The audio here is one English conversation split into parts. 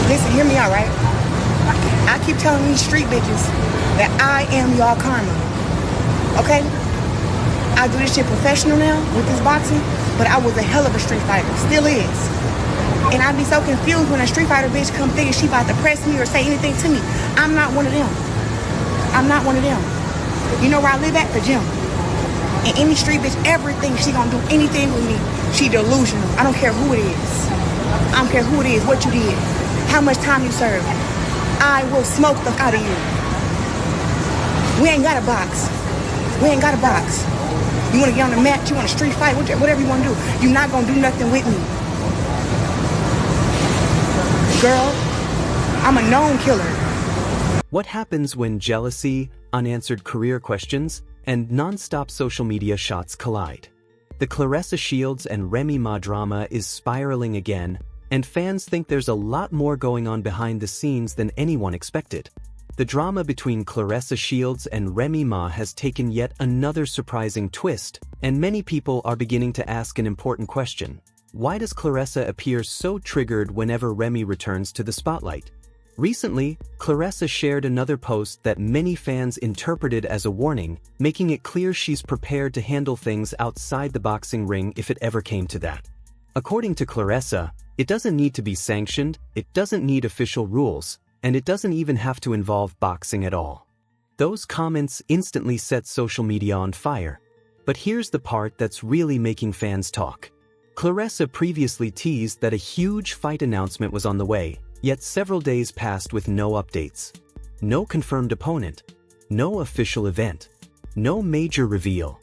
Listen, hear me out, right? I keep telling these street bitches that I am y'all karma. Okay? I do this shit professional now with this boxing, but I was a hell of a street fighter. Still is. And I'd be so confused when a street fighter bitch come thinking she about to press me or say anything to me. I'm not one of them. I'm not one of them. You know where I live at? The gym. And any street bitch ever thinks she gonna do anything with me, she delusional. I don't care who it is. I don't care who it is, what you did, how much time you served. I will smoke the out of you. We ain't got a box. We ain't got a box. You wanna get on the mat, you wanna street fight, whatever you wanna do. You're not gonna do nothing with me. Girl, I'm a known killer. What happens when jealousy, unanswered career questions, and non-stop social media shots collide? The Claressa Shields and Remy Ma drama is spiraling again, and fans think there's a lot more going on behind the scenes than anyone expected. The drama between Claressa Shields and Remy Ma has taken yet another surprising twist, and many people are beginning to ask an important question. Why does Claressa appear so triggered whenever Remy returns to the spotlight? Recently, Claressa shared another post that many fans interpreted as a warning, making it clear she's prepared to handle things outside the boxing ring if it ever came to that. According to Claressa, it doesn't need to be sanctioned, it doesn't need official rules, and it doesn't even have to involve boxing at all. Those comments instantly set social media on fire. But here's the part that's really making fans talk. Claressa previously teased that a huge fight announcement was on the way, yet several days passed with no updates. No confirmed opponent. No official event. No major reveal.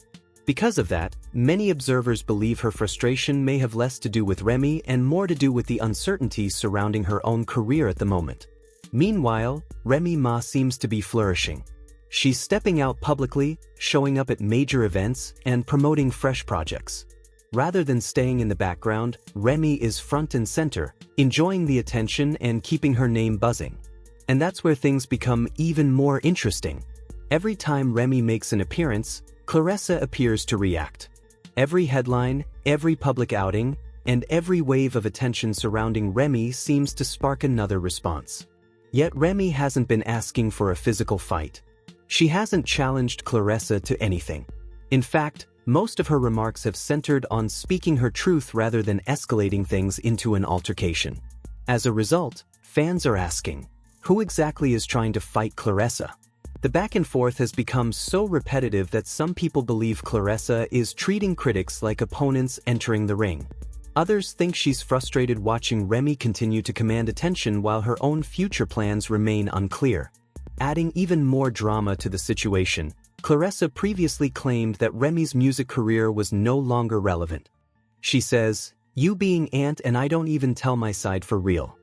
Because of that, many observers believe her frustration may have less to do with Remy and more to do with the uncertainty surrounding her own career at the moment. Meanwhile, Remy Ma seems to be flourishing. She's stepping out publicly, showing up at major events, and promoting fresh projects. Rather than staying in the background, Remy is front and center, enjoying the attention and keeping her name buzzing. And that's where things become even more interesting. Every time Remy makes an appearance, Claressa appears to react. Every headline, every public outing, and every wave of attention surrounding Remy seems to spark another response. Yet Remy hasn't been asking for a physical fight. She hasn't challenged Claressa to anything. In fact, most of her remarks have centered on speaking her truth rather than escalating things into an altercation. As a result, fans are asking, who exactly is trying to fight Claressa? The back and forth has become so repetitive that some people believe Claressa is treating critics like opponents entering the ring. Others think she's frustrated watching Remy continue to command attention while her own future plans remain unclear. Adding even more drama to the situation, Claressa previously claimed that Remy's music career was no longer relevant. She says, "You being Ant and I don't even tell my side for real.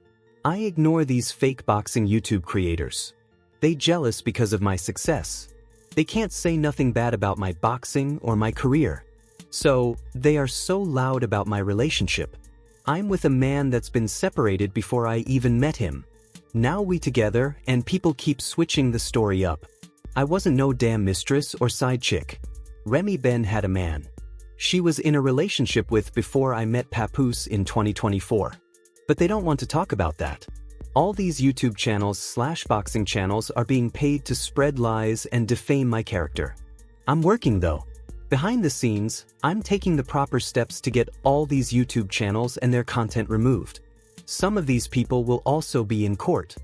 I ignore these fake boxing YouTube creators. They jealous because of my success. They can't say nothing bad about my boxing or my career. So, they are so loud about my relationship. I'm with a man that's been separated before I even met him. Now we together and people keep switching the story up. I wasn't no damn mistress or side chick. Remy Ben had a man she was in a relationship with before I met Papoose in 2024. But they don't want to talk about that. All these YouTube channels/boxing channels are being paid to spread lies and defame my character. I'm working though. Behind the scenes, I'm taking the proper steps to get all these YouTube channels and their content removed. Some of these people will also be in court.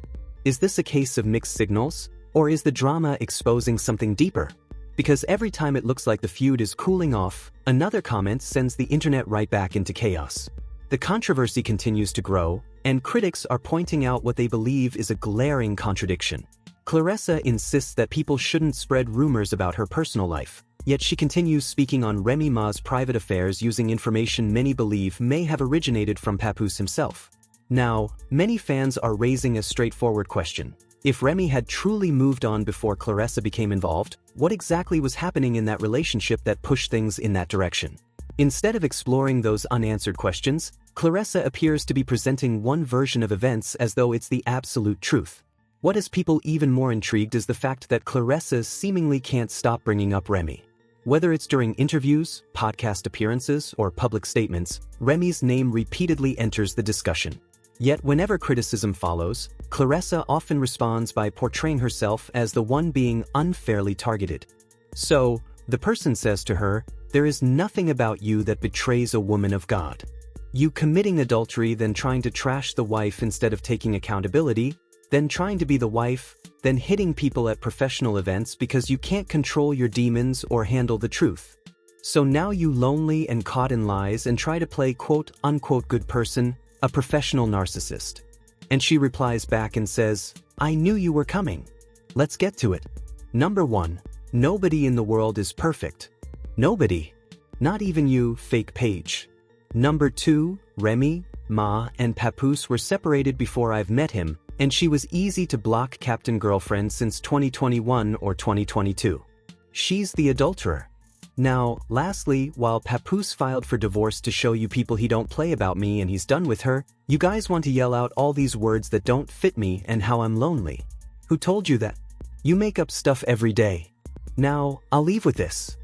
Is this a case of mixed signals? Or is the drama exposing something deeper? Because every time it looks like the feud is cooling off, another comment sends the internet right back into chaos. The controversy continues to grow, and critics are pointing out what they believe is a glaring contradiction. Claressa insists that people shouldn't spread rumors about her personal life, yet she continues speaking on Remy Ma's private affairs using information many believe may have originated from Papoose himself. Now, many fans are raising a straightforward question. If Remy had truly moved on before Claressa became involved, what exactly was happening in that relationship that pushed things in that direction? Instead of exploring those unanswered questions, Claressa appears to be presenting one version of events as though it's the absolute truth. What has people even more intrigued is the fact that Claressa seemingly can't stop bringing up Remy. Whether it's during interviews, podcast appearances, or public statements, Remy's name repeatedly enters the discussion. Yet whenever criticism follows, Claressa often responds by portraying herself as the one being unfairly targeted. So, the person says to her, "There is nothing about you that betrays a woman of God. You committing adultery, then trying to trash the wife instead of taking accountability, then trying to be the wife, then hitting people at professional events because you can't control your demons or handle the truth. So now you lonely and caught in lies and try to play quote-unquote good person, a professional narcissist." And she replies back and says, "I knew you were coming. Let's get to it. Number 1. Nobody in the world is perfect. Nobody. Not even you, fake page. Number 2, Remy, Ma, and Papoose were separated before I've met him, and she was easy to block Captain Girlfriend since 2021 or 2022. She's the adulterer. Now, lastly, while Papoose filed for divorce to show you people he don't play about me and he's done with her, you guys want to yell out all these words that don't fit me and how I'm lonely. Who told you that? You make up stuff every day. Now, I'll leave with this.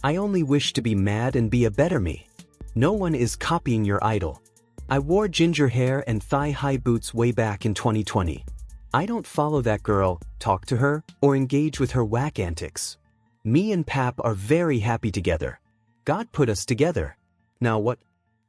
I only wish to be mad and be a better me. No one is copying your idol. I wore ginger hair and thigh-high boots way back in 2020. I don't follow that girl, talk to her, or engage with her whack antics. Me and Pap are very happy together. God put us together. Now what?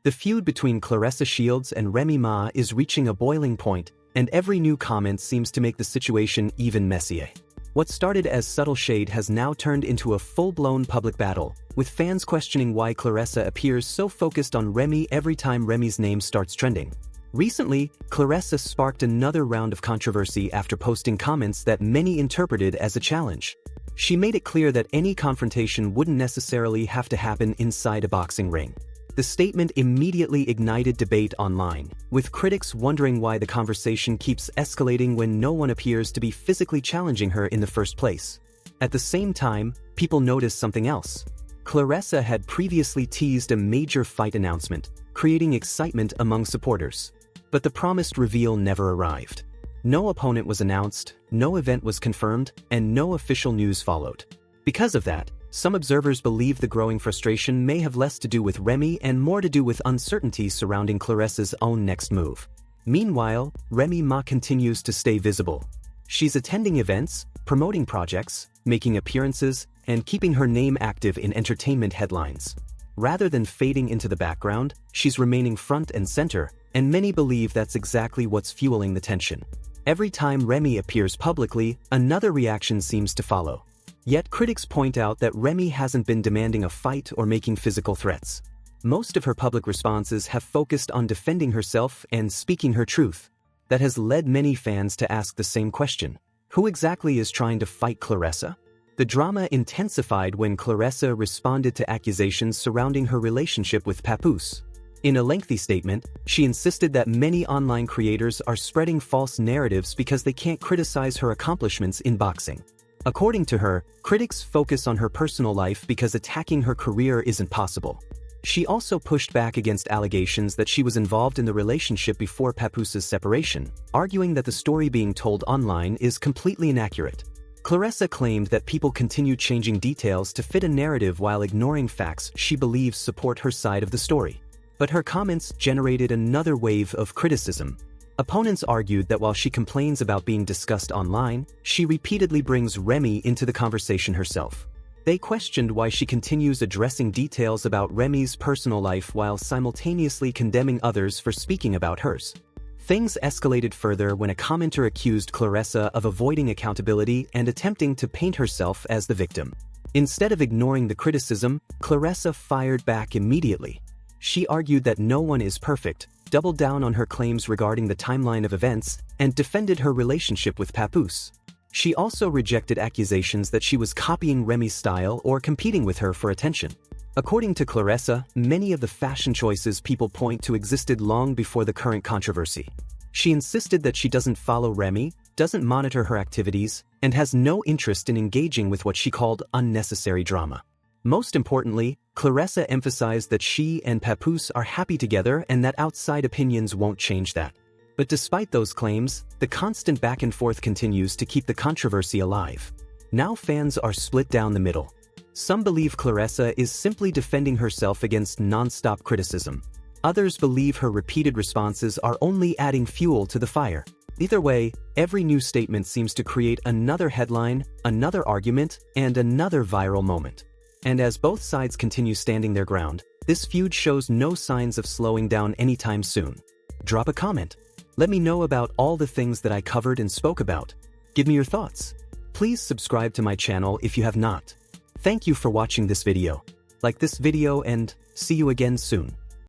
The feud between Claressa Shields and Remy Ma is reaching a boiling point, and every new comment seems to make the situation even messier. What started as subtle shade has now turned into a full-blown public battle, with fans questioning why Claressa appears so focused on Remy every time Remy's name starts trending. Recently, Claressa sparked another round of controversy after posting comments that many interpreted as a challenge. She made it clear that any confrontation wouldn't necessarily have to happen inside a boxing ring. The statement immediately ignited debate online, with critics wondering why the conversation keeps escalating when no one appears to be physically challenging her in the first place. At the same time, people noticed something else. Claressa had previously teased a major fight announcement, creating excitement among supporters. But the promised reveal never arrived. No opponent was announced, no event was confirmed, and no official news followed. Because of that, some observers believe the growing frustration may have less to do with Remy and more to do with uncertainty surrounding Claressa's own next move. Meanwhile, Remy Ma continues to stay visible. She's attending events, promoting projects, making appearances, and keeping her name active in entertainment headlines. Rather than fading into the background, she's remaining front and center, and many believe that's exactly what's fueling the tension. Every time Remy appears publicly, another reaction seems to follow. Yet critics point out that Remy hasn't been demanding a fight or making physical threats. Most of her public responses have focused on defending herself and speaking her truth. That has led many fans to ask the same question. Who exactly is trying to fight Claressa? The drama intensified when Claressa responded to accusations surrounding her relationship with Papoose. In a lengthy statement, she insisted that many online creators are spreading false narratives because they can't criticize her accomplishments in boxing. According to her, critics focus on her personal life because attacking her career isn't possible. She also pushed back against allegations that she was involved in the relationship before Papoose's separation, arguing that the story being told online is completely inaccurate. Claressa claimed that people continue changing details to fit a narrative while ignoring facts she believes support her side of the story. But her comments generated another wave of criticism. Opponents argued that while she complains about being discussed online, she repeatedly brings Remy into the conversation herself. They questioned why she continues addressing details about Remy's personal life while simultaneously condemning others for speaking about hers. Things escalated further when a commenter accused Claressa of avoiding accountability and attempting to paint herself as the victim. Instead of ignoring the criticism, Claressa fired back immediately. She argued that no one is perfect, doubled down on her claims regarding the timeline of events, and defended her relationship with Papoose. She also rejected accusations that she was copying Remy's style or competing with her for attention. According to Claressa, many of the fashion choices people point to existed long before the current controversy. She insisted that she doesn't follow Remy, doesn't monitor her activities, and has no interest in engaging with what she called unnecessary drama. Most importantly, Claressa emphasized that she and Papoose are happy together and that outside opinions won't change that. But despite those claims, the constant back and forth continues to keep the controversy alive. Now fans are split down the middle. Some believe Claressa is simply defending herself against non-stop criticism. Others believe her repeated responses are only adding fuel to the fire. Either way, every new statement seems to create another headline, another argument, and another viral moment. And as both sides continue standing their ground, this feud shows no signs of slowing down anytime soon. Drop a comment. Let me know about all the things that I covered and spoke about. Give me your thoughts. Please subscribe to my channel if you have not. Thank you for watching this video. Like this video and see you again soon.